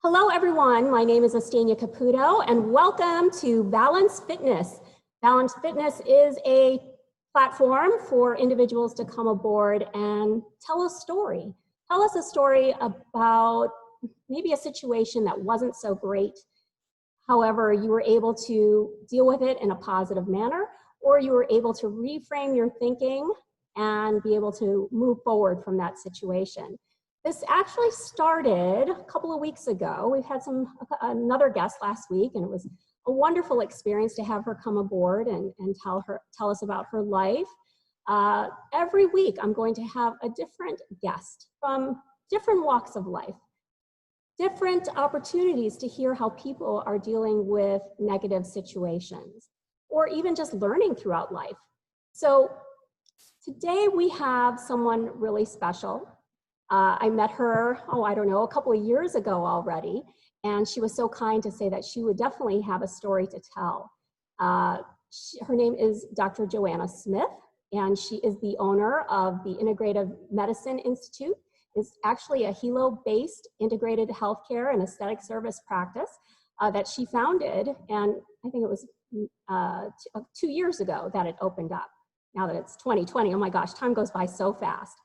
Hello, everyone. My name is Estania Caputo, and welcome to Valence Fitness. Valence Fitness is a platform for individuals to come aboard and tell a story. Tell us a story about maybe a situation that wasn't so great. However, you were able to deal with it in a positive manner, or you were able to reframe your thinking and be able to move forward from that situation. This actually started a couple of weeks ago. We've had another guest last week, and it was a wonderful experience to have her come aboard and tell us about her life. Every week, I'm going to have a different guest from different walks of life, different opportunities to hear how people are dealing with negative situations, or even just learning throughout life. So today we have someone really special. I met her, a couple of years ago already, and she was so kind to say that she would definitely have a story to tell. Her name is Dr. Joanna Smith, and she is the owner of the Integrative Medicine Institute. It's actually a Hilo-based integrated healthcare and aesthetic service practice that she founded, and I think it was 2 years ago that it opened up. Now that it's 2020, oh my gosh, time goes by so fast.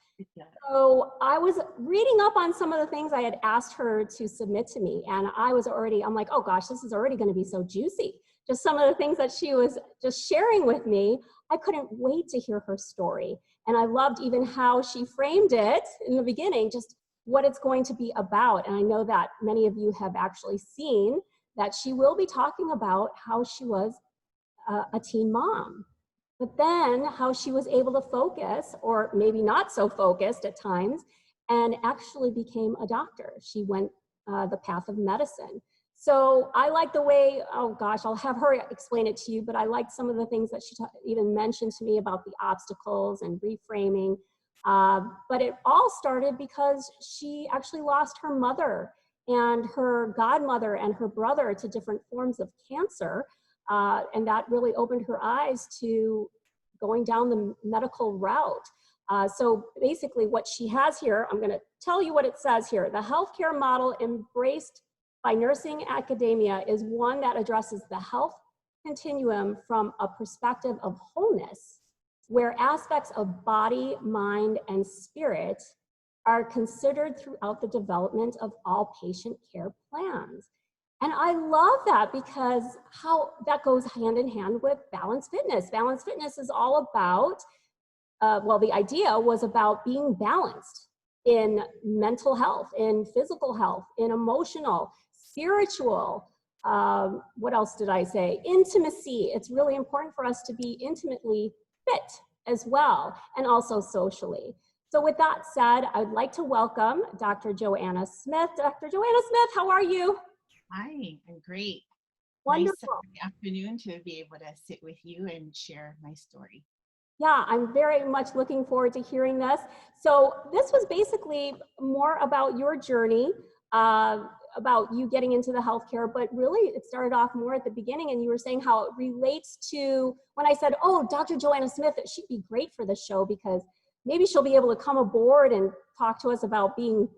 So I was reading up on some of the things I had asked her to submit to me, and I'm like, oh gosh, this is already going to be so juicy. Just some of the things that she was just sharing with me, I couldn't wait to hear her story. And I loved even how she framed it in the beginning, just what it's going to be about. And I know that many of you have actually seen that she will be talking about how she was a teen mom. But then how she was able to focus, or maybe not so focused at times, and actually became a doctor. She went the path of medicine. So I like the way, oh gosh, I'll have her explain it to you, but I liked some of the things that she even mentioned to me about the obstacles and reframing. But it all started because she actually lost her mother and her godmother and her brother to different forms of cancer. And that really opened her eyes to going down the medical route. So basically what she has here, I'm gonna tell you what it says here. The healthcare model embraced by nursing academia is one that addresses the health continuum from a perspective of wholeness, where aspects of body, mind, and spirit are considered throughout the development of all patient care plans. And I love that because how that goes hand in hand with Valence Fitness. Valence Fitness is all about, the idea was about being balanced in mental health, in physical health, in emotional, spiritual, what else did I say? Intimacy. It's really important for us to be intimately fit as well, and also socially. So with that said, I'd like to welcome Dr. Joanna Smith. Dr. Joanna Smith, how are you? Hi, I'm great. Wonderful. Nice afternoon to be able to sit with you and share my story. Yeah, I'm very much looking forward to hearing this. So this was basically more about your journey, about you getting into the healthcare, but really it started off more at the beginning, and you were saying how it relates to when I said, oh, Dr. Joanna Smith, she'd be great for the show because maybe she'll be able to come aboard and talk to us about being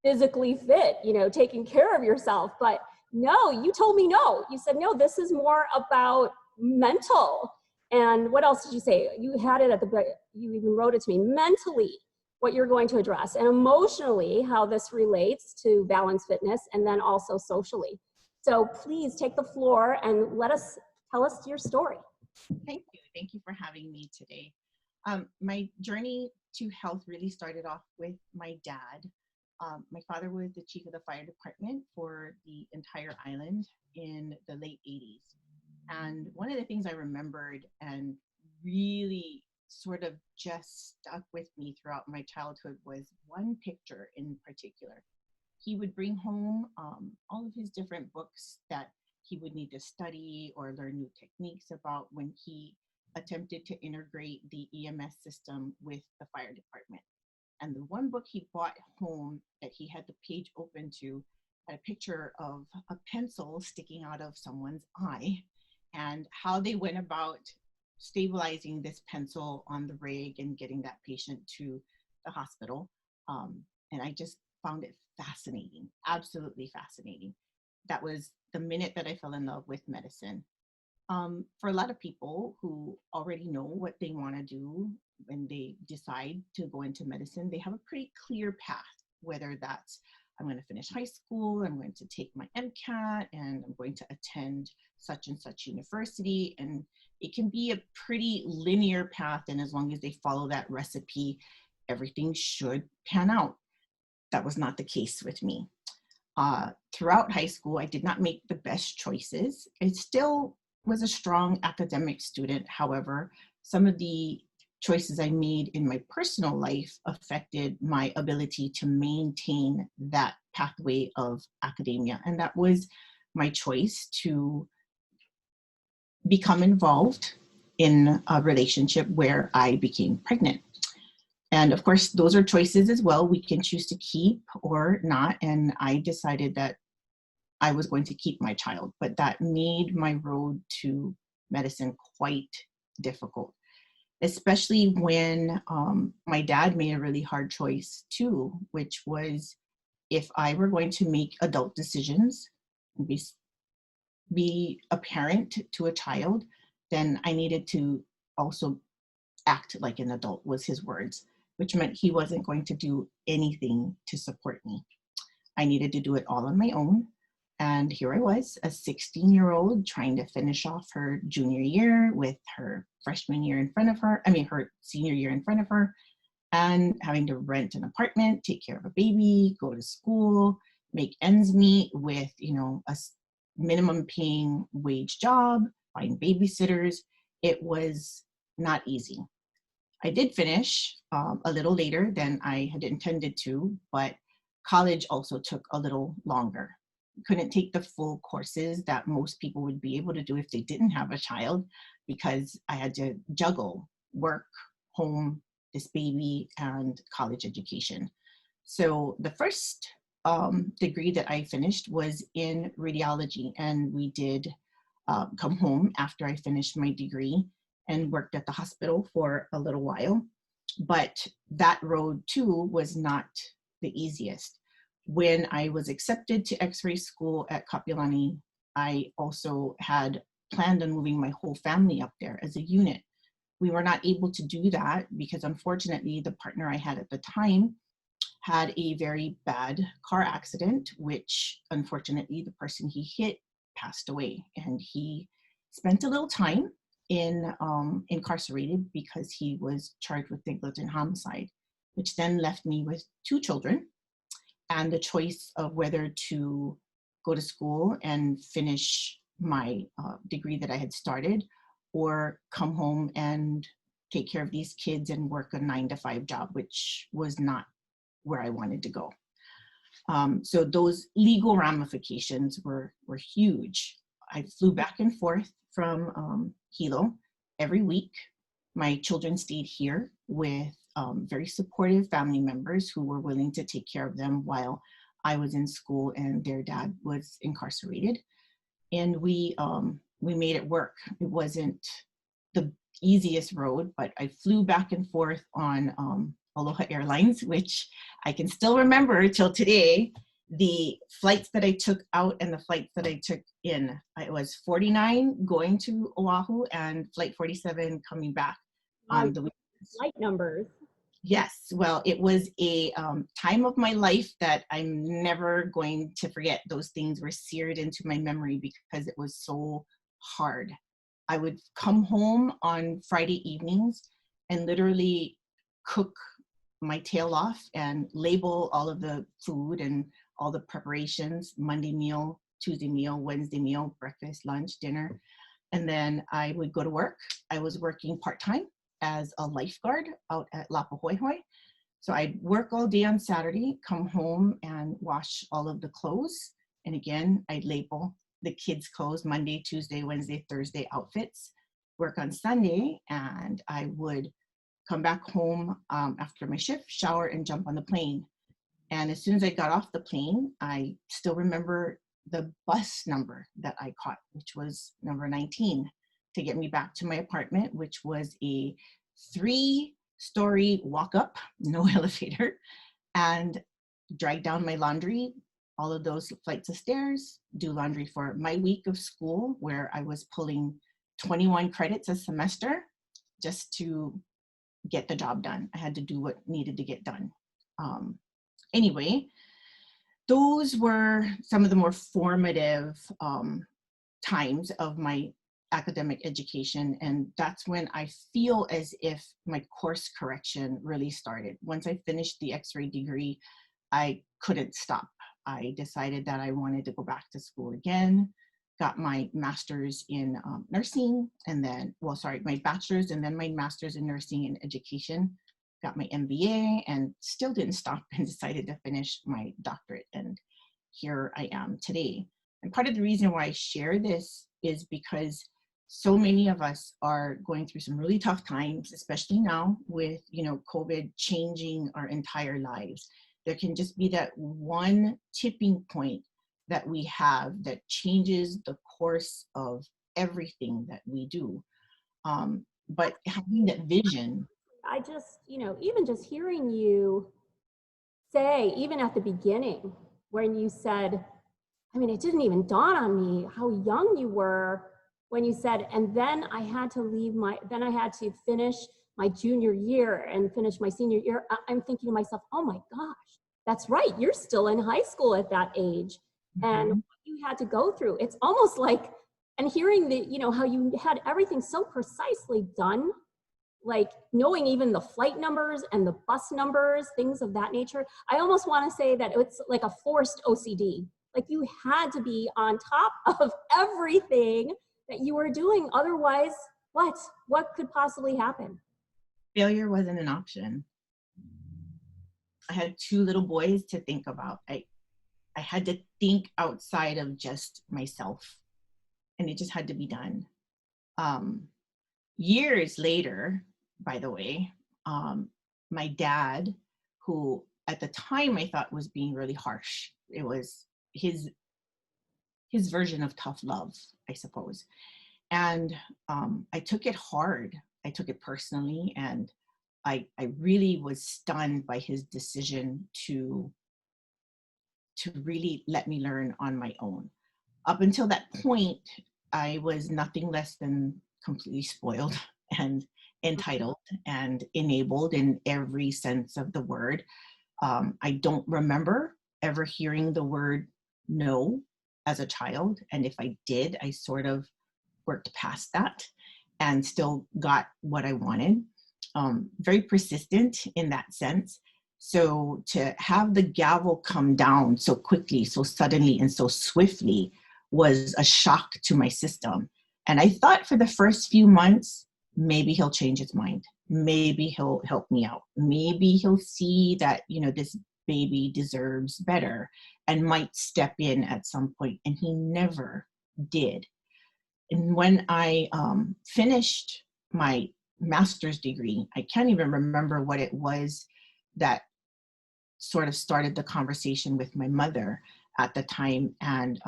physically fit, taking care of yourself. But no, you told me no. You said, no, this is more about mental. And what else did you say? You had it you even wrote it to me, mentally, what you're going to address, and emotionally, how this relates to Valence Fitness, and then also socially. So please take the floor and tell us your story. Thank you. Thank you for having me today. My journey to health really started off with my dad. My father was the chief of the fire department for the entire island in the late 80s. And one of the things I remembered and really sort of just stuck with me throughout my childhood was one picture in particular. He would bring home all of his different books that he would need to study or learn new techniques about when he attempted to integrate the EMS system with the fire department. And the one book he brought home that he had the page open to had a picture of a pencil sticking out of someone's eye and how they went about stabilizing this pencil on the rig and getting that patient to the hospital. And I just found it fascinating, absolutely fascinating. That was the minute that I fell in love with medicine. For a lot of people who already know what they want to do when they decide to go into medicine, they have a pretty clear path, whether that's I'm going to finish high school, I'm going to take my MCAT, and I'm going to attend such and such university. And it can be a pretty linear path. And as long as they follow that recipe, everything should pan out. That was not the case with me. Throughout high school, I did not make the best choices. I still was a strong academic student. However, some of the choices I made in my personal life affected my ability to maintain that pathway of academia. And that was my choice to become involved in a relationship where I became pregnant. And of course, those are choices as well. We can choose to keep or not. And I decided that I was going to keep my child, but that made my road to medicine quite difficult, especially when my dad made a really hard choice too, which was if I were going to make adult decisions, be a parent to a child, then I needed to also act like an adult, was his words, which meant he wasn't going to do anything to support me. I needed to do it all on my own. And here I was, a 16-year-old trying to finish off her junior year with her freshman year in front of her, her senior year in front of her, and having to rent an apartment, take care of a baby, go to school, make ends meet with, a minimum paying wage job, find babysitters. It was not easy. I did finish a little later than I had intended to, but college also took a little longer. Couldn't take the full courses that most people would be able to do if they didn't have a child, because I had to juggle work, home, this baby, and college education. So the first degree that I finished was in radiology, and we did come home after I finished my degree and worked at the hospital for a little while. But that road too was not the easiest. When I was accepted to X-ray school at Kapiolani, I also had planned on moving my whole family up there as a unit. We were not able to do that because unfortunately the partner I had at the time had a very bad car accident, which unfortunately the person he hit passed away, and he spent a little time incarcerated because he was charged with negligent homicide, which then left me with 2 children and the choice of whether to go to school and finish my degree that I had started, or come home and take care of these kids and work a 9-to-5 job, which was not where I wanted to go. So those legal ramifications were huge. I flew back and forth from Hilo every week. My children stayed here with very supportive family members who were willing to take care of them while I was in school and their dad was incarcerated. And we made it work. It wasn't the easiest road, but I flew back and forth on Aloha Airlines, which I can still remember till today. The flights that I took out and the flights that I took in. It was 49 going to Oahu and flight 47 coming back on the weekends. Flight numbers. Yes, well, it was a time of my life that I'm never going to forget. Those things were seared into my memory because it was so hard. I would come home on Friday evenings and literally cook my tail off and label all of the food and all the preparations: Monday meal, Tuesday meal, Wednesday meal, breakfast, lunch, dinner. And then I would go to work. I was working part-time as a lifeguard out at Lapahoihoi. So I'd work all day on Saturday, come home and wash all of the clothes. And again, I'd label the kids' clothes: Monday, Tuesday, Wednesday, Thursday outfits, work on Sunday, and I would come back home after my shift, shower, and jump on the plane. And as soon as I got off the plane, I still remember the bus number that I caught, which was number 19, to get me back to my apartment, which was a 3-story walk up, no elevator. And drag down my laundry, all of those flights of stairs, do laundry for my week of school where I was pulling 21 credits a semester just to get the job done. I had to do what needed to get done. Anyway, those were some of the more formative times of my academic education. And that's when I feel as if my course correction really started. Once I finished the X-ray degree, I couldn't stop. I decided that I wanted to go back to school again, got my master's in nursing, and then, my bachelor's and then my master's in nursing and education, got my MBA, and still didn't stop and decided to finish my doctorate. And here I am today. And part of the reason why I share this is because so many of us are going through some really tough times, especially now with, COVID changing our entire lives. There can just be that one tipping point that we have that changes the course of everything that we do. But having that vision. I just, even just hearing you say, even at the beginning, when you said, it didn't even dawn on me how young you were when you said, and then I had to finish my junior year and finish my senior year. I'm thinking to myself, oh my gosh, that's right. You're still in high school at that age. And what you had to go through, it's almost like, and hearing how you had everything so precisely done, like knowing even the flight numbers and the bus numbers, things of that nature. I almost want to say that it's like a forced OCD. Like you had to be on top of everything that you were doing. Otherwise, what could possibly happen? Failure wasn't an option. I had 2 little boys to think about. I had to think outside of just myself, and it just had to be done. Years later, by the way, my dad, who at the time I thought was being really harsh, it was his version of tough love, I suppose. And I took it hard. I took it personally, and I really was stunned by his decision to really let me learn on my own. Up until that point, I was nothing less than completely spoiled and entitled and enabled in every sense of the word. I don't remember ever hearing the word no as a child. And if I did, I sort of worked past that and still got what I wanted. Very persistent in that sense. So to have the gavel come down so quickly, so suddenly, and so swiftly was a shock to my system. And I thought for the first few months, maybe he'll change his mind. Maybe he'll help me out. Maybe he'll see that, this baby deserves better and might step in at some point. And he never did. And when I finished my master's degree, I can't even remember what it was that sort of started the conversation with my mother at the time. And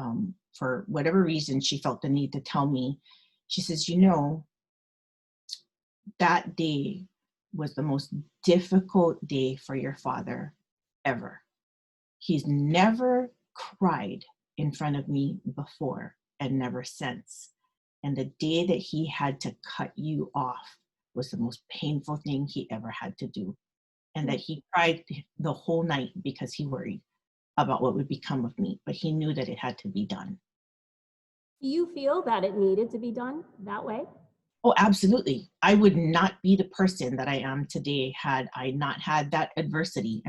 for whatever reason, she felt the need to tell me, she says, that day was the most difficult day for your father ever. He's never cried in front of me before and never since. And the day that he had to cut you off was the most painful thing he ever had to do. And that he cried the whole night because he worried about what would become of me, but he knew that it had to be done. Do you feel that it needed to be done that way? Oh, absolutely. I would not be the person that I am today had I not had that adversity.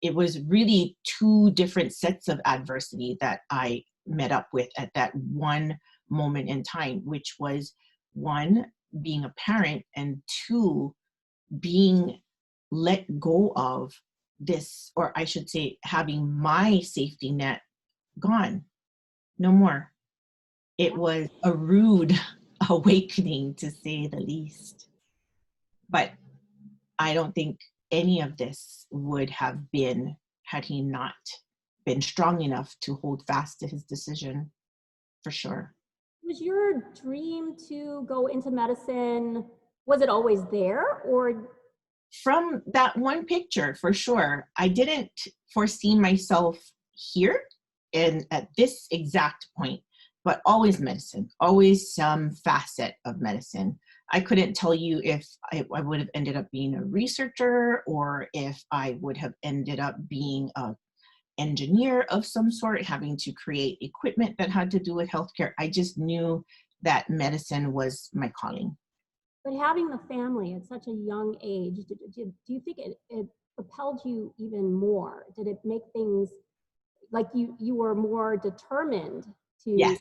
It was really 2 different sets of adversity that I met up with at that one moment in time, which was 1, being a parent, and 2, being let go of this, or I should say, having my safety net gone. No more. It was a rude awakening, to say the least. But I don't think any of this would have been had he not been strong enough to hold fast to his decision, for sure. Was your dream to go into medicine, was it always there, or From that one picture, for sure, I didn't foresee myself here and at this exact point, but always medicine, always some facet of medicine. I couldn't tell you if I would have ended up being a researcher or if I would have ended up being a engineer of some sort, having to create equipment that had to do with healthcare. I just knew that medicine was my calling. But having the family at such a young age, do you think it propelled you even more? Did it make things like you were more determined to? Yes,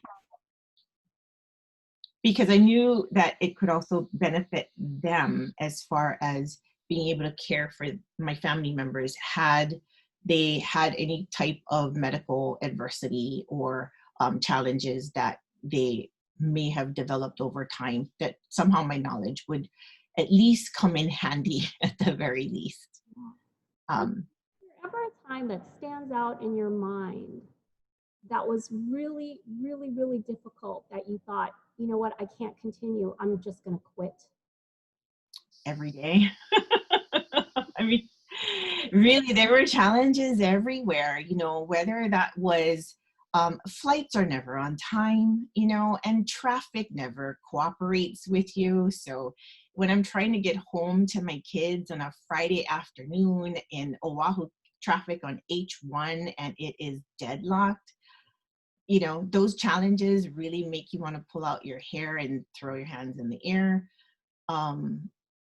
because I knew that it could also benefit them as far as being able to care for my family members had they had any type of medical adversity or challenges that they may have developed over time, that somehow my knowledge would at least come in handy at the very least. Was Um, there ever a time that stands out in your mind that was really, really, really difficult that you thought, you know what, I can't continue, I'm just going to quit? every day. I mean, really, there were challenges everywhere, whether that was flights are never on time, and traffic never cooperates with you. So when I'm trying to get home to my kids on a Friday afternoon in Oahu, traffic on H1 and it is deadlocked, those challenges really make you want to pull out your hair and throw your hands in the air. um,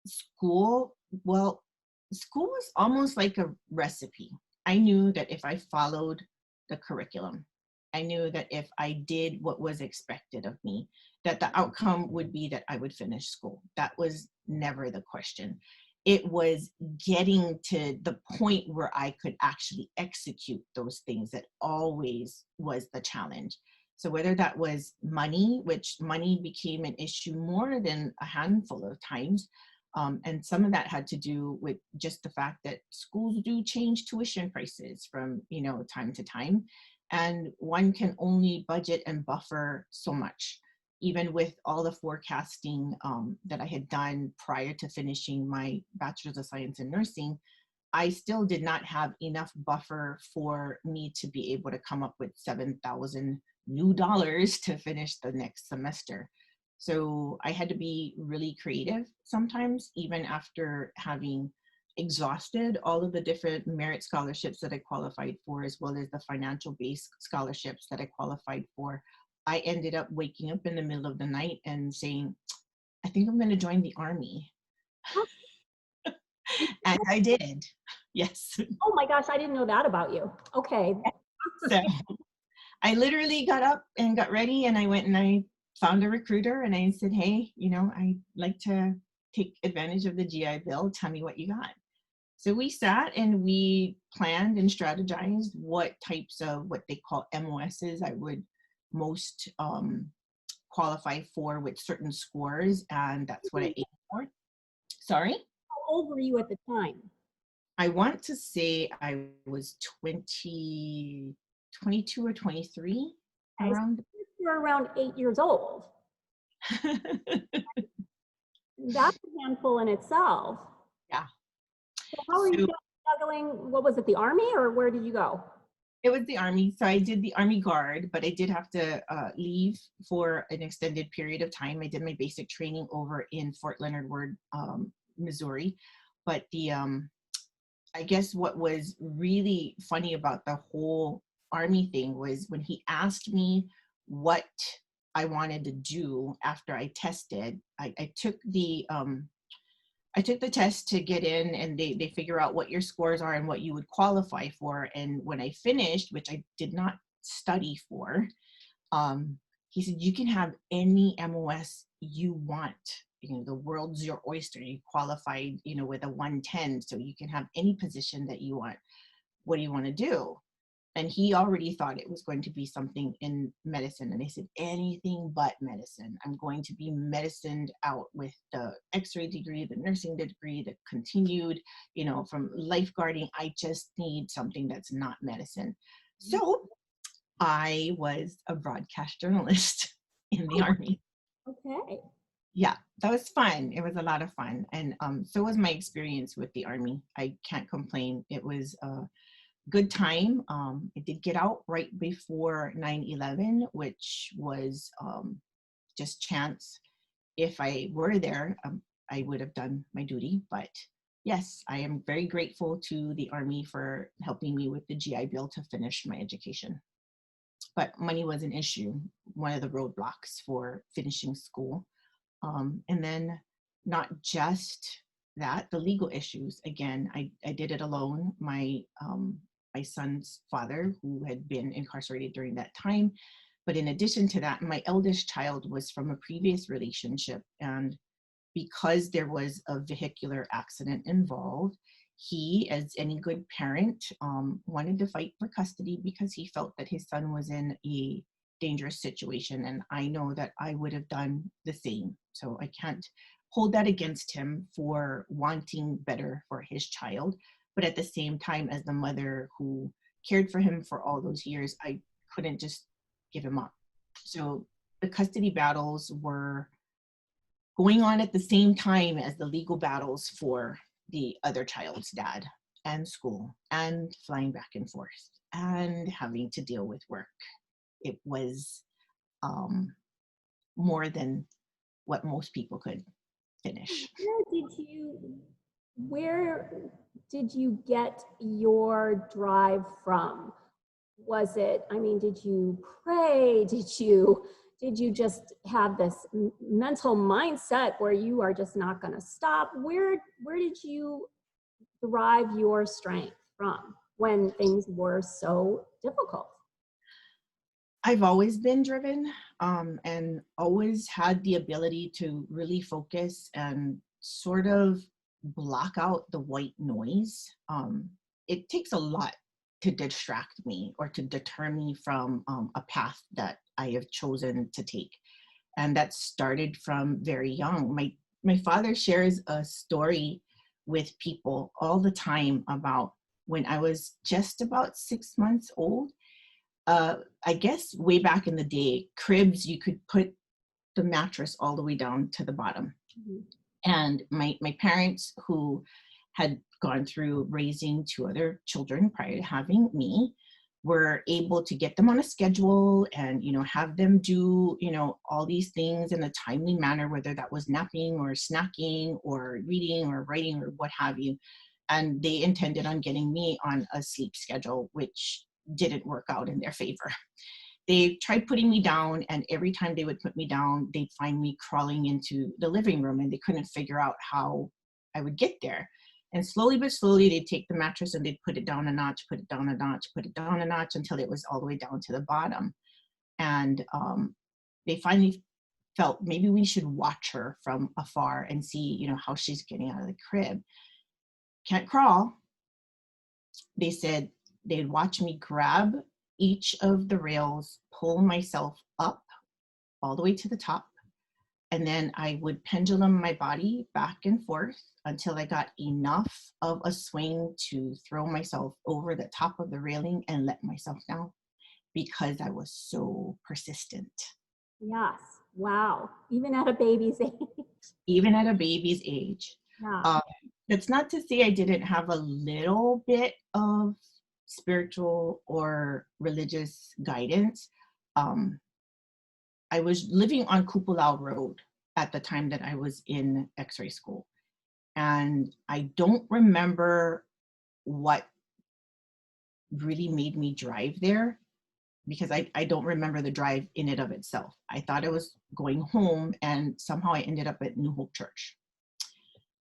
School, well, school was almost like a recipe. I knew that if I followed the curriculum, I knew that if I did what was expected of me, that the outcome would be that I would finish school. That was never the question. It was getting to the point where I could actually execute those things that always was the challenge. So whether that was money, which money became an issue more than a handful of times, and some of that had to do with just the fact that schools do change tuition prices from time to time, and one can only budget and buffer so much. Even with all the forecasting that I had done prior to finishing my Bachelor's of Science in Nursing, I still did not have enough buffer for me to be able to come up with $7,000 new dollars to finish the next semester. So I had to be really creative sometimes, even after having exhausted all of the different merit scholarships that I qualified for, as well as the financial based scholarships that I qualified for. I ended up waking up in the middle of the night and saying, I think I'm going to join the Army. And I did. Yes. Oh my gosh, I didn't know that about you. Okay. So I literally got up and got ready and I went and I found a recruiter and I said, hey, I'd like to take advantage of the GI Bill. Tell me what you got. So we sat and we planned and strategized what types of what they call MOSs I would most qualify for with certain scores. And that's what I aimed for. Sorry? How old were you at the time? I want to say I was 22 or 23 Okay, so around. you were around 8 years old. That's a handful in itself. Yeah. So how are you So juggling? What was it, the Army, or where did you go? it was the Army. So I did the Army Guard, but I did have to leave for an extended period of time. I did my basic training over in Fort Leonard Wood, Missouri. But I guess what was really funny about the whole Army thing was when he asked me what I wanted to do after I tested. I took the test to get in, and they figure out what your scores are and what you would qualify for. And when I finished, which I did not study for, he said, you can have any MOS you want. The world's your oyster. You qualified, with a 110, so you can have any position that you want. What do you want to do? And he already thought it was going to be something in medicine. And I said, anything but medicine. I'm going to be medicined out with the x-ray degree, the nursing degree, the continued, from lifeguarding. I just need something that's not medicine. So I was a broadcast journalist in the Army. Okay. Yeah, that was fun. It was a lot of fun. And so was my experience with the Army. I can't complain. It was a good time. I did get out right before 9/11, which was just chance. If I were there, I would have done my duty. But yes, I am very grateful to the Army for helping me with the GI Bill to finish my education. But money was an issue, one of the roadblocks for finishing school. And then not just that, the legal issues. Again, I did it alone. My son's father, who had been incarcerated during that time. But in addition to that, my eldest child was from a previous relationship. And because there was a vehicular accident involved, he, as any good parent, wanted to fight for custody because he felt that his son was in a dangerous situation. And I know that I would have done the same. So I can't hold that against him for wanting better for his child. But at the same time, as the mother who cared for him for all those years, I couldn't just give him up. So the custody battles were going on at the same time as the legal battles for the other child's dad, and school, and flying back and forth, and having to deal with work. It was more than what most people could finish. Where did you get your drive from? Was it, I mean, did you pray? Did you just have this mental mindset where you are just not going to stop? Where did you derive your strength from when things were so difficult? I've always been driven, and always had the ability to really focus and sort of block out the white noise. It takes a lot to distract me or to deter me from a path that I have chosen to take. And that started from very young. My father shares a story with people all the time about when I was just about 6 months old. I guess way back in the day, cribs, you could put the mattress all the way down to the bottom. Mm-hmm. And my parents, who had gone through raising two other children prior to having me, were able to get them on a schedule and, have them do, all these things in a timely manner, whether that was napping or snacking or reading or writing or what have you. And they intended on getting me on a sleep schedule, which didn't work out in their favor. They tried putting me down, and every time they would put me down, they'd find me crawling into the living room, and they couldn't figure out how I would get there. And slowly but slowly, they'd take the mattress and they'd put it down a notch, put it down a notch, put it down a notch, until it was all the way down to the bottom. And they finally felt maybe we should watch her from afar and see, how she's getting out of the crib. Can't crawl. They said they'd watch me grab each of the rails, pull myself up all the way to the top, and then I would pendulum my body back and forth until I got enough of a swing to throw myself over the top of the railing and let myself down, because I was so persistent. Yes. Wow. Even at a baby's age. Even at a baby's age. Yeah. That's not to say I didn't have a little bit of spiritual or religious guidance. I was living on Kupulau Road at the time that I was in X-ray school. And I don't remember what really made me drive there, because I don't remember the drive in and of itself. I thought I was going home, and somehow I ended up at New Hope Church.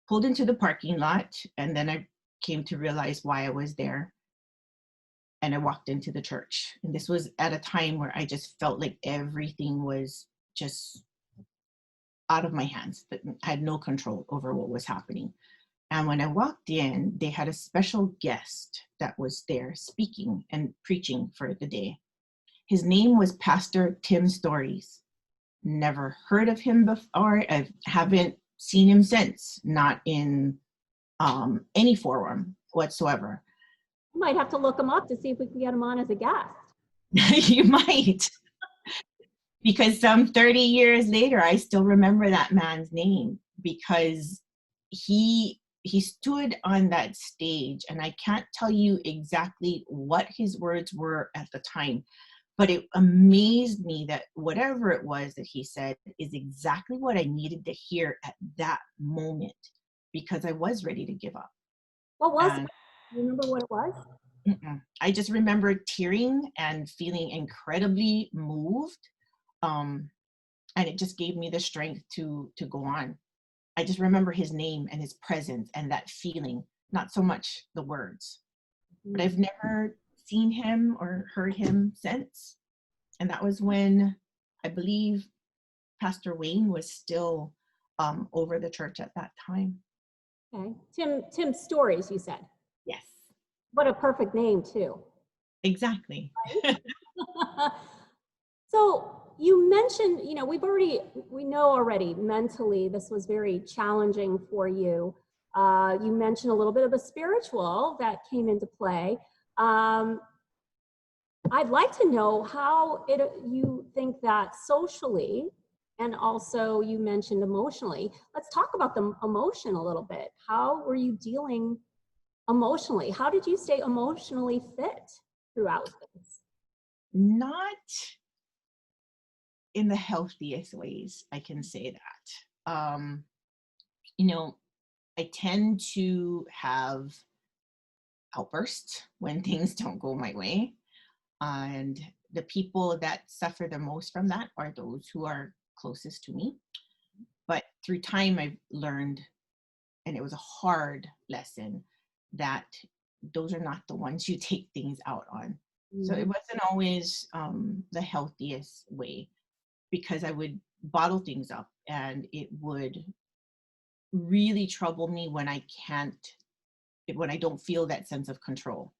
Pulled into the parking lot, and then I came to realize why I was there. And I walked into the church. And this was at a time where I just felt like everything was just out of my hands, that I had no control over what was happening. And when I walked in, they had a special guest that was there speaking and preaching for the day. His name was Pastor Tim Stories. Never heard of him before. I haven't seen him since, not in any forum whatsoever. You might have to look him up to see if we can get him on as a guest. You might. because some 30 years later, I still remember that man's name because he stood on that stage, and I can't tell you exactly what his words were at the time, but it amazed me that whatever it was that he said is exactly what I needed to hear at that moment, because I was ready to give up. What was And it? You remember what it was? I just remember tearing and feeling incredibly moved. Um, and it just gave me the strength to go on. I just remember his name and his presence and that feeling, not so much the words. But I've never seen him or heard him since. And that was when I believe Pastor Wayne was still over the church at that time. Okay. Tim Stories, you said. Yes, What a perfect name, too. exactly. So you mentioned, we know already mentally this was very challenging for you. You mentioned a little bit of the spiritual that came into play. I'd like to know how you think that socially, and also you mentioned emotionally. Let's talk about the emotion a little bit. How were you dealing emotionally? How did you stay emotionally fit throughout this? Not in the healthiest ways, I can say that. You know, I tend to have outbursts when things don't go my way. And the people that suffer the most from that are those who are closest to me. But through time, I've learned, and it was a hard lesson, that those are not the ones you take things out on. So it wasn't always the healthiest way, because I would bottle things up and it would really trouble me when when I don't feel that sense of control.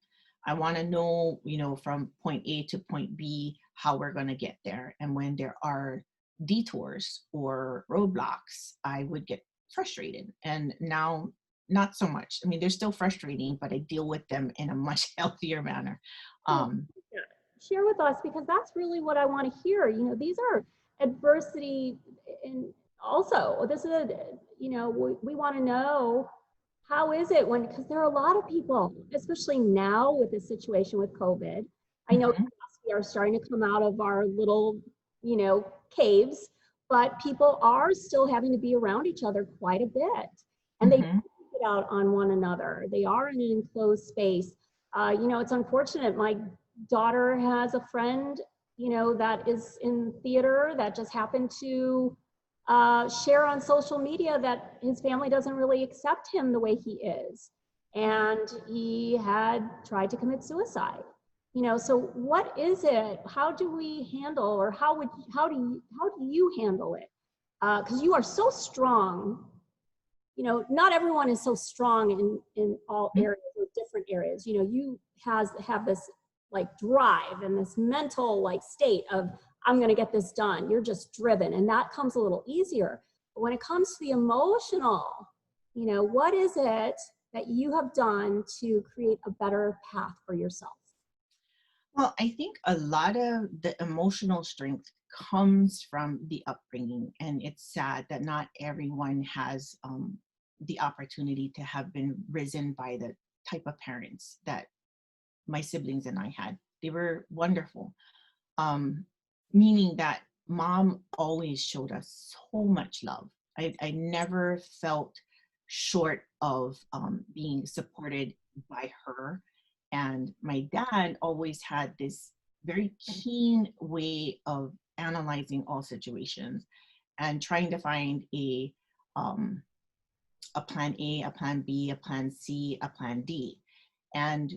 I want to know, from point A to point B, how we're going to get there. And when there are detours or roadblocks, I would get frustrated. And now, not so much. I mean, they're still frustrating, but I deal with them in a much healthier manner. Share with us, because that's really what I want to hear. These are adversity, and also this is we want to know, how is it when, because there are a lot of people, especially now with the situation with COVID. I know we are starting to come out of our little caves, but people are still having to be around each other quite a bit, and they get out on one another. They are in an enclosed space. It's unfortunate. My daughter has a friend, that is in theater, that just happened to share on social media that his family doesn't really accept him the way he is. And he had tried to commit suicide. So what is it? How do we handle, or how do you handle it? Because you are so strong. Not everyone is so strong in all areas or different areas. You have this like drive and this mental like state of, I'm going to get this done. You're just driven, and that comes a little easier. But when it comes to the emotional, what is it that you have done to create a better path for yourself? Well, I think a lot of the emotional strength comes from the upbringing, and it's sad that not everyone has the opportunity to have been risen by the type of parents that my siblings and I had. They were wonderful, meaning that mom always showed us so much love. I never felt short of being supported by her. And my dad always had this very keen way of analyzing all situations and trying to find a plan A, a plan B, a plan C, a plan D. And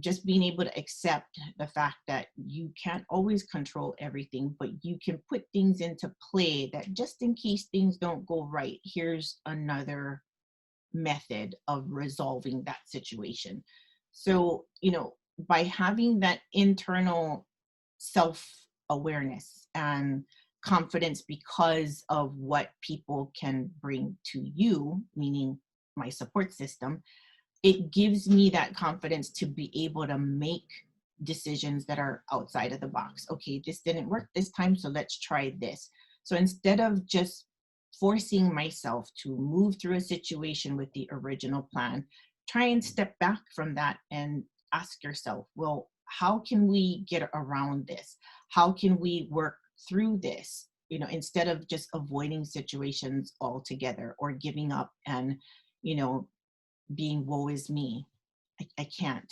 just being able to accept the fact that you can't always control everything, but you can put things into play that just in case things don't go right, here's another method of resolving that situation. So, by having that internal self-awareness and confidence because of what people can bring to you, meaning my support system, it gives me that confidence to be able to make decisions that are outside of the box. Okay, this didn't work this time, so let's try this. So instead of just forcing myself to move through a situation with the original plan, try and step back from that and ask yourself, well, how can we get around this? How can we work through this? You know, instead of just avoiding situations altogether or giving up and, you know, being woe is me. I can't.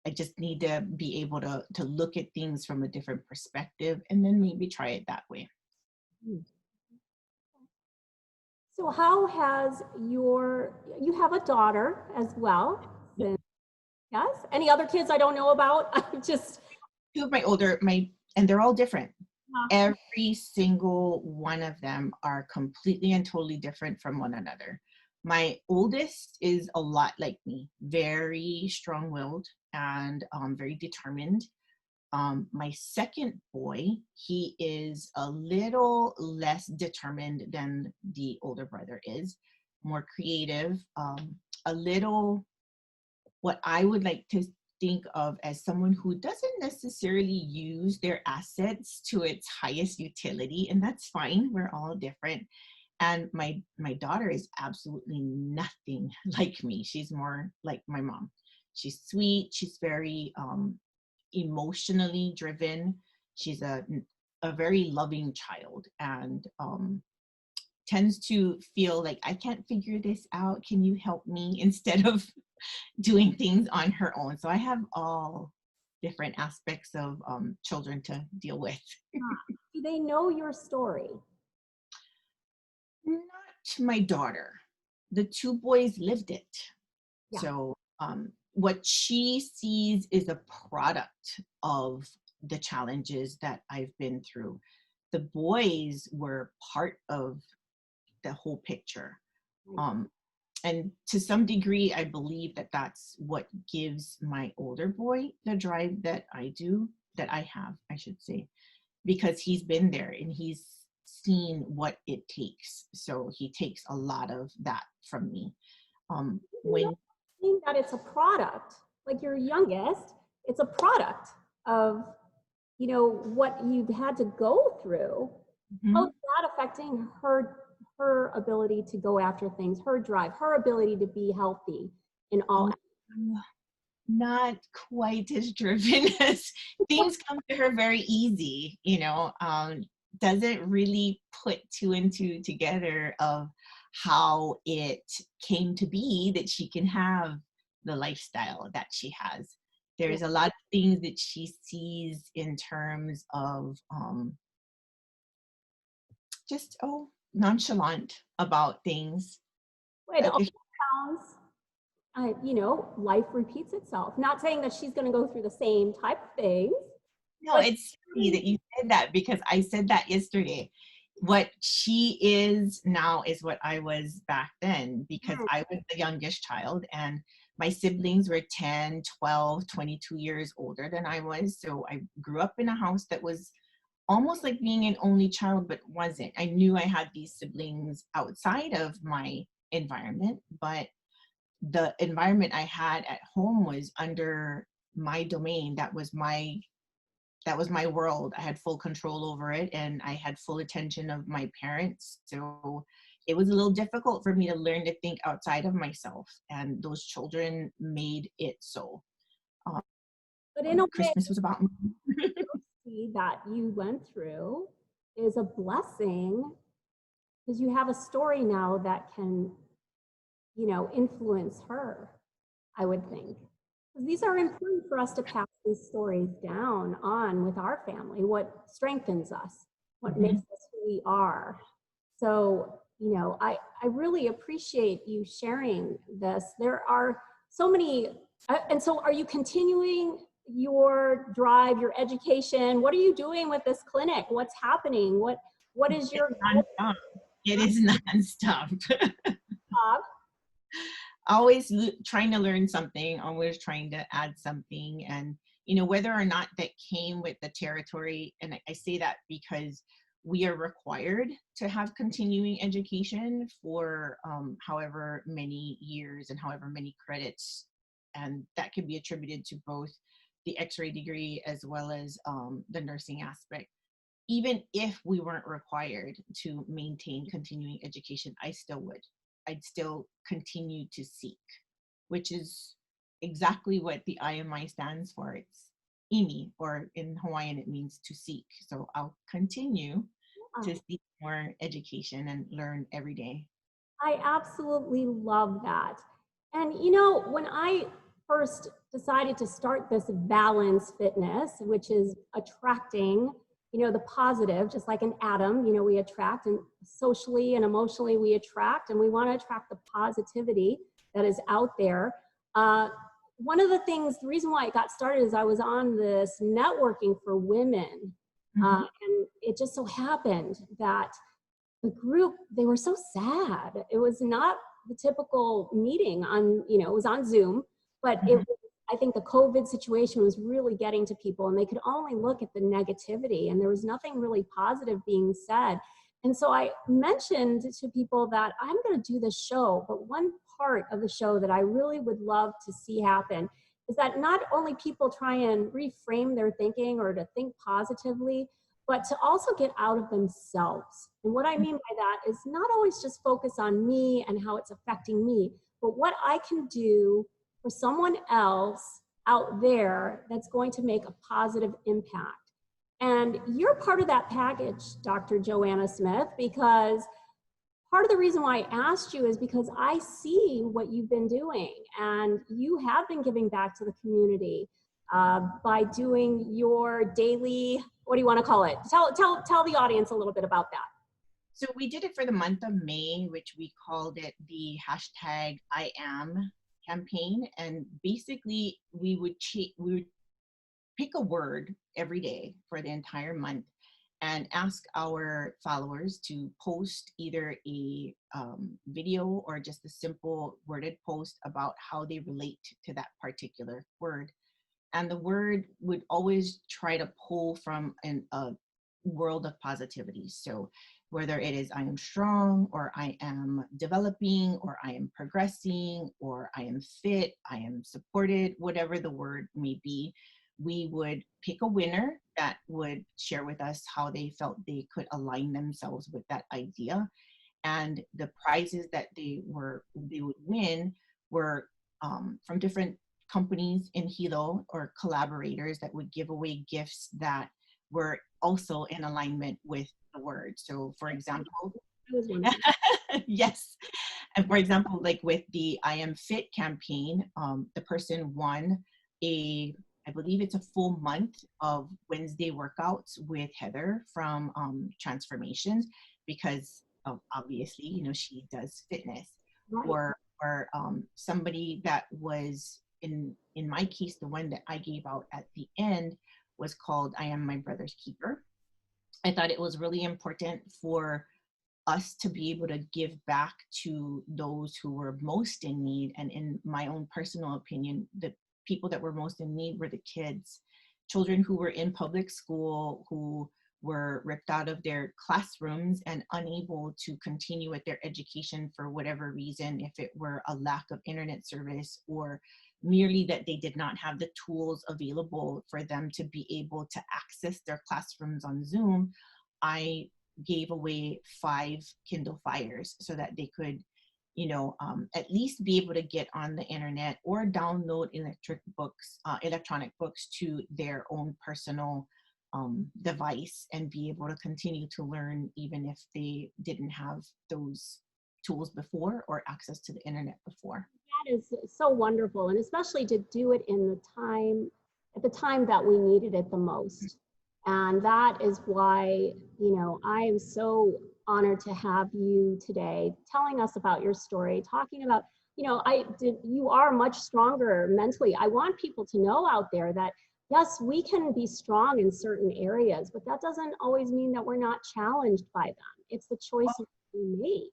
I just need to be able to look at things from a different perspective and then maybe try it that way. Hmm. So how has you have a daughter as well? Yep. Yes. Any other kids I don't know about? I just, Two of my older, and they're all different. uh, Every single one of them are completely and totally different from one another. My oldest is a lot like me, very strong-willed and very determined. My second boy, he is a little less determined than the older brother is, more creative, a little what I would like to think of as someone who doesn't necessarily use their assets to its highest utility, and that's fine. We're all different. And my daughter is absolutely nothing like me. She's more like my mom. She's sweet. She's very emotionally driven. She's a very loving child, and tends to feel like I can't figure this out. Can you help me? Instead of doing things on her own. So I have all different aspects of children to deal with. do they know your story? Not my daughter. The two boys lived it. Yeah. So what she sees is a product of the challenges that I've been through. The boys were part of the whole picture. Um, and to some degree, I believe that that's what gives my older boy the drive that I have, I should say, because he's been there and he's seen what it takes. So he takes a lot of that from me. You know, When seeing that it's a product, like your youngest, it's a product of, what you've had to go through. How is Mhm. that affecting her ability to go after things, her drive, her ability to be healthy in all? Um, not quite as driven as things come to her very easy, doesn't really put two and two together of how it came to be that she can have the lifestyle that she has. Yeah. There's a lot of things that she sees in terms of just nonchalant about things. It Like all sounds, life repeats itself. Not saying that she's going to go through the same type of things, no, but it's funny that you said that because I said that yesterday. What she is now is what I was back then because I was the youngest child and my siblings were 10, 12, 22 years older than I was. So I grew up in a house that was almost like being an only child, but wasn't. I knew I had these siblings outside of my environment, but the environment I had at home was under my domain. That was my world. I had full control over it and I had full attention of my parents. So it was a little difficult for me to learn to think outside of myself. And those children made it so. but in a way, Christmas was about me. that you went through is a blessing because you have a story now that can, influence her, I would think. These are important for us to pass these stories down on with our family, what strengthens us, what makes Mhm. us who we are. So, I really appreciate you sharing this. There are so many, and so are you continuing your drive, your education? What are you doing with this clinic? What's happening? What is It's your nonstop. It is nonstop. job? Always trying to learn something, always trying to add something. And, whether or not that came with the territory, and I say that because we are required to have continuing education for however many years and however many credits. And that can be attributed to both the x-ray degree as well as the nursing aspect. Even if we weren't required to maintain continuing education, I still would. I'd still continue to seek, which is exactly what the IMI stands for. It's IMI, or in Hawaiian, it means to seek. So I'll continue to seek more education and learn every day. I absolutely love that. And you know, when I first decided to start this Valence Fitness, which is attracting, you know, the positive, just like an atom, you know, we attract, and socially and emotionally we attract, and we want to attract the positivity that is out there. One of the things, the reason why it got started is I was on this networking for women. And it just so happened that the group, they were so sad. It was not the typical meeting on, you know, it was on Zoom, but it was, I think the COVID situation was really getting to people, and they could only look at the negativity, and there was nothing really positive being said. And so I mentioned to people that I'm going to do this show, but one part of the show that I really would love to see happen is that not only people try and reframe their thinking or to think positively, but to also get out of themselves. And what I mean by that is not always just focus on me and how it's affecting me, but what I can do for someone else out there that's going to make a positive impact. And you're part of that package, Dr. Joanna Smith, because part of the reason why I asked you is because I see what you've been doing, and you have been giving back to the community by doing your daily, what do you want to call it? Tell the audience a little bit about that. So we did it for the month of May, which we called it the hashtag I am campaign. And basically we would pick a word every day for the entire month and ask our followers to post either a video or just a simple worded post about how they relate to that particular word. And the word would always try to pull from a world of positivity. So whether it is I am strong, or I am developing, or I am progressing, or I am fit, I am supported, whatever the word may be, we would pick a winner that would share with us how they felt they could align themselves with that idea. And the prizes that they would win were from different companies in Hilo, or collaborators that would give away gifts that were also in alignment with the word. So for example, yes. And for example, like with the I Am Fit campaign, the person won I believe it's a full month of Wednesday workouts with Heather from Transformations, because obviously, you know, she does fitness. Right. Or somebody that was in my case, the one that I gave out at the end was called I Am My Brother's Keeper. I thought it was really important for us to be able to give back to those who were most in need. And in my own personal opinion, the people that were most in need were the kids, children who were in public school, who were ripped out of their classrooms and unable to continue with their education for whatever reason, if it were a lack of internet service or merely that they did not have the tools available for them to be able to access their classrooms on Zoom. I gave away 5 Kindle Fires so that they could, you know, at least be able to get on the internet or download electronic books to their own personal device and be able to continue to learn, even if they didn't have those tools before or access to the internet before. That is so wonderful, and especially to do it in at the time that we needed it the most. And that is why, you know, I am so honored to have you today telling us about your story, talking about, you know, you are much stronger mentally. I want people to know out there that, yes, we can be strong in certain areas, but that doesn't always mean that we're not challenged by them. It's the choices we make,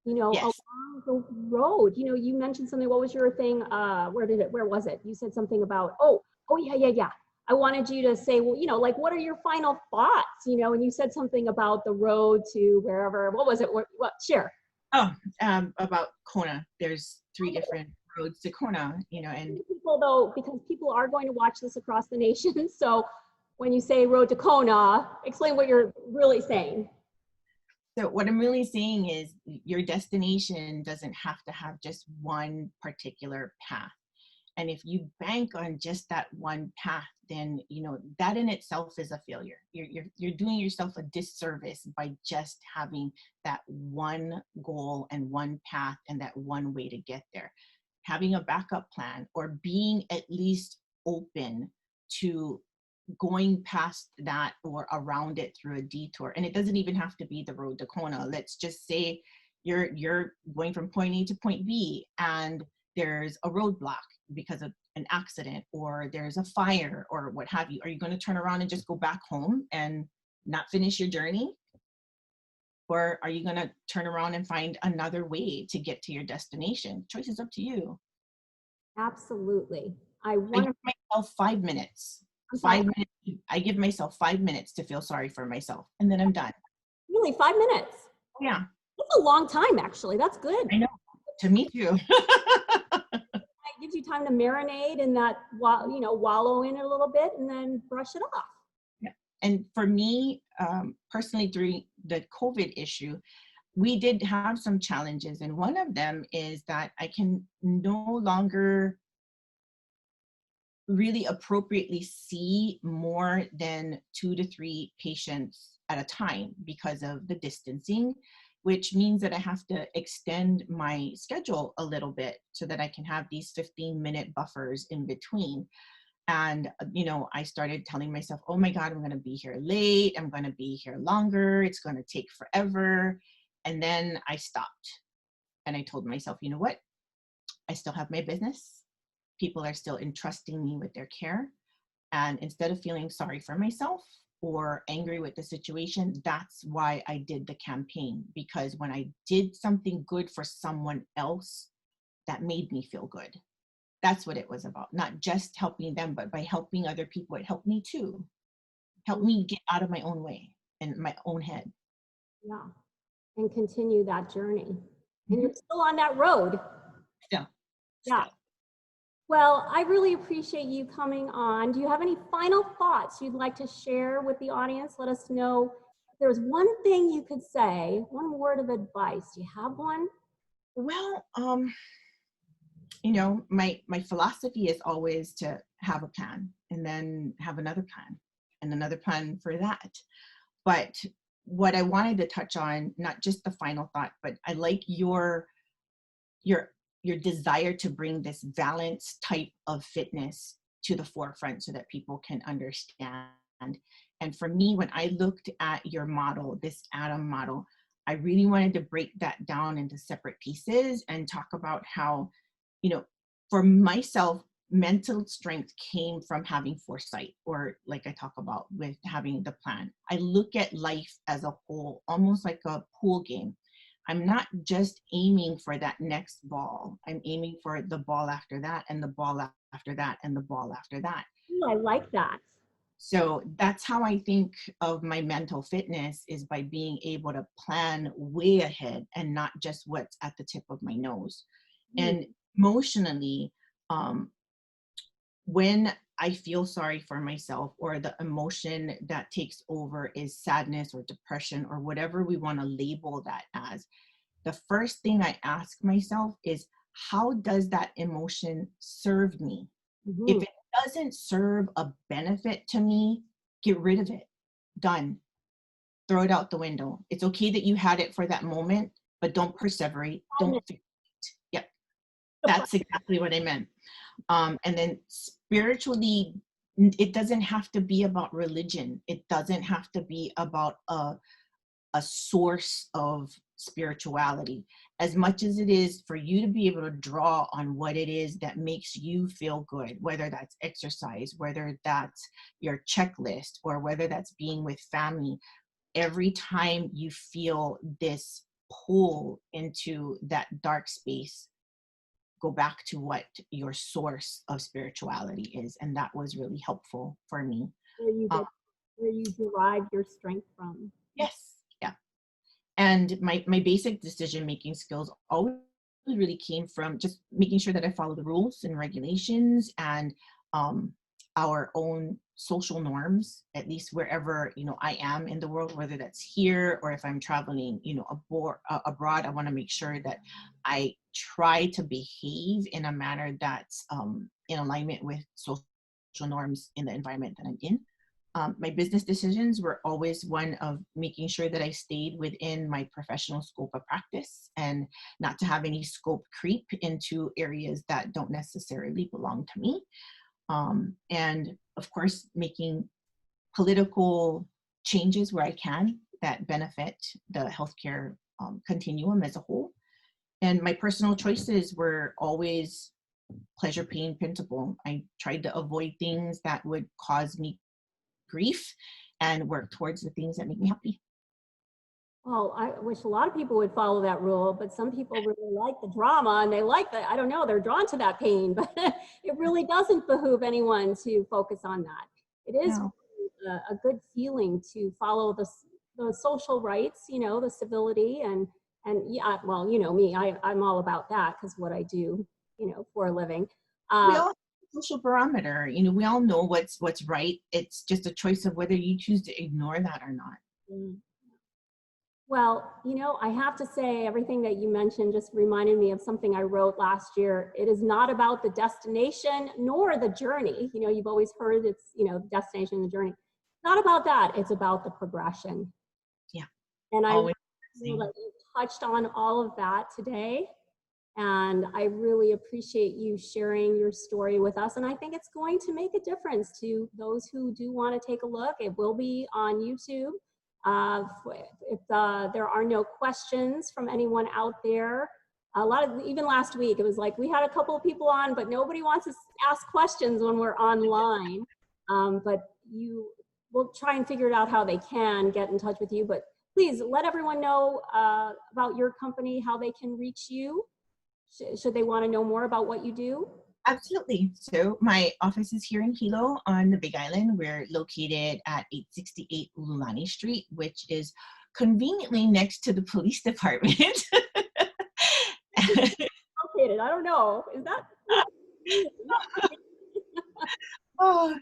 you know, yes, along the road. You know, you mentioned something, what was your thing? Where was it? You said something about, oh, yeah. I wanted you to say, well, you know, like, what are your final thoughts? You know, and you said something about the road to wherever. What was it? What? Share. Oh, about Kona. There's 3 different roads to Kona, you know, and People though, because people are going to watch this across the nation. So when you say road to Kona, explain what you're really saying. so what I'm really saying is your destination doesn't have to have just one particular path. And if you bank on just that one path, then you know that in itself is a failure. You're doing yourself a disservice by just having that one goal and one path and that one way to get there. Having a backup plan or being at least open to going past that or around it through a detour. And it doesn't even have to be the road to Kona. Let's just say you're going from point A to point B and there's a roadblock because of an accident or there's a fire or what have you. Are you going to turn around and just go back home and not finish your journey? Or are you going to turn around and find another way to get to your destination? Choice is up to you. Absolutely. I I want give myself 5 minutes. I'm sorry. 5 minutes. I give myself 5 minutes to feel sorry for myself, and then I'm done. Really, 5 minutes. Yeah, That's a long time, actually. That's good. I know. To me too. It gives you time to marinate in that, wallow in it a little bit and then brush it off. Yeah. And for me, personally, during the COVID issue, we did have some challenges, and one of them is that I can no longer really appropriately see more than 2 to 3 patients at a time because of the distancing, which means that I have to extend my schedule a little bit so that I can have these 15-minute buffers in between. And, you know, I started telling myself, oh my God, I'm going to be here late. I'm going to be here longer. It's going to take forever. And then I stopped and I told myself, you know what? I still have my business. People are still entrusting me with their care. And instead of feeling sorry for myself or angry with the situation, that's why I did the campaign. Because when I did something good for someone else, that made me feel good. That's what it was about. Not just helping them, but by helping other people, it helped me too. Helped me get out of my own way and my own head. Yeah. And continue that journey. And Mhm. you're still on that road. Still. Yeah. Well, I really appreciate you coming on. Do you have any final thoughts you'd like to share with the audience? Let us know if there's one thing you could say, one word of advice. Do you have one? Well, you know, my philosophy is always to have a plan and then have another plan and another plan for that. But what I wanted to touch on, not just the final thought, but I like your your desire to bring this Valence type of fitness to the forefront so that people can understand. And for me, when I looked at your model, this Atom model, I really wanted to break that down into separate pieces and talk about how, you know, for myself, mental strength came from having foresight, or like I talk about with having the plan. I look at life as a whole, almost like a pool game. I'm not just aiming for that next ball. I'm aiming for the ball after that, and the ball after that, and the ball after that. Ooh, I like that. So that's how I think of my mental fitness, is by being able to plan way ahead and not just what's at the tip of my nose. And emotionally, um, when I feel sorry for myself, or the emotion that takes over is sadness or depression or whatever we want to label that as, the first thing I ask myself is, how does that emotion serve me? If it doesn't serve a benefit to me, get rid of it. Done. Throw it out the window. It's okay that you had it for that moment, but don't perseverate. Don't. Yep. That's exactly what I meant. And then spiritually, it doesn't have to be about religion. It doesn't have to be about a source of spirituality, as much as it is for you to be able to draw on what it is that makes you feel good, whether that's exercise, whether that's your checklist, or whether that's being with family. Every time you feel this pull into that dark space, go back to what your source of spirituality is. And that was really helpful for me. Where you derive your strength from. Yes. Yeah. And my basic decision-making skills always really came from just making sure that I follow the rules and regulations and our own social norms, at least wherever, I am in the world, whether that's here or if I'm traveling, abroad. I want to make sure that I try to behave in a manner that's in alignment with social norms in the environment that I'm in. My business decisions were always one of making sure that I stayed within my professional scope of practice and not to have any scope creep into areas that don't necessarily belong to me. And of course, making political changes where I can that benefit the healthcare continuum as a whole. And my personal choices were always pleasure, pain, principle. I tried to avoid things that would cause me grief and work towards the things that make me happy. Well, I wish a lot of people would follow that rule, but some people really like the drama and they like the, I don't know, they're drawn to that pain, but it really doesn't behoove anyone to focus on that. It is No. a good feeling to follow the social rights, the civility and yeah, well, me, I'm all about that because what I do, for a living. We all have a social barometer. We all know what's right. It's just a choice of whether you choose to ignore that or not. Mm. Well, I have to say everything that you mentioned just reminded me of something I wrote last year. It is not about the destination nor the journey. You've always heard it's, the destination and the journey. It's not about that. It's about the progression. Yeah. And I Always. feel that you touched on all of that today. And I really appreciate you sharing your story with us. And I think it's going to make a difference to those who do want to take a look. It will be on YouTube. If there are no questions from anyone out there, even last week, it was like we had a couple of people on, but nobody wants to ask questions when we're online. But we'll try and figure it out how they can get in touch with you. But please let everyone know about your company, how they can reach you. Should they want to know more about what you do? Absolutely. So my office is here in Hilo on the Big Island. We're located at 868 Ululani Street, which is conveniently next to the police department. Located, I don't know. Is that? Oh,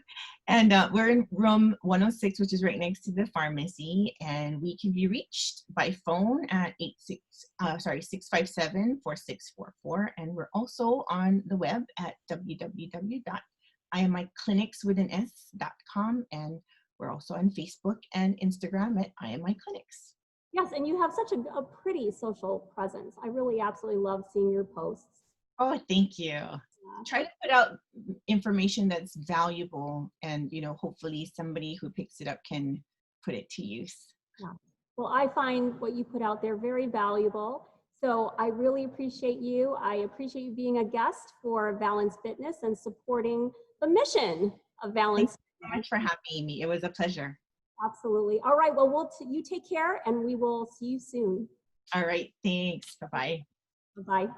and we're in room 106, which is right next to the pharmacy, and we can be reached by phone at 657-4644, and we're also on the web at www.imiclinics.com, and we're also on Facebook and Instagram at IMI Clinics. Yes, and you have such a pretty social presence. I really absolutely love seeing your posts. Oh, thank you. Try to put out information that's valuable and, hopefully somebody who picks it up can put it to use. Yeah. Well, I find what you put out there very valuable. So I really appreciate you. I appreciate you being a guest for Valence Fitness and supporting the mission of Valence. Thank you so much for having me. It was a pleasure. Absolutely. All right. Well, you take care and we will see you soon. All right. Thanks. Bye-bye. Bye-bye.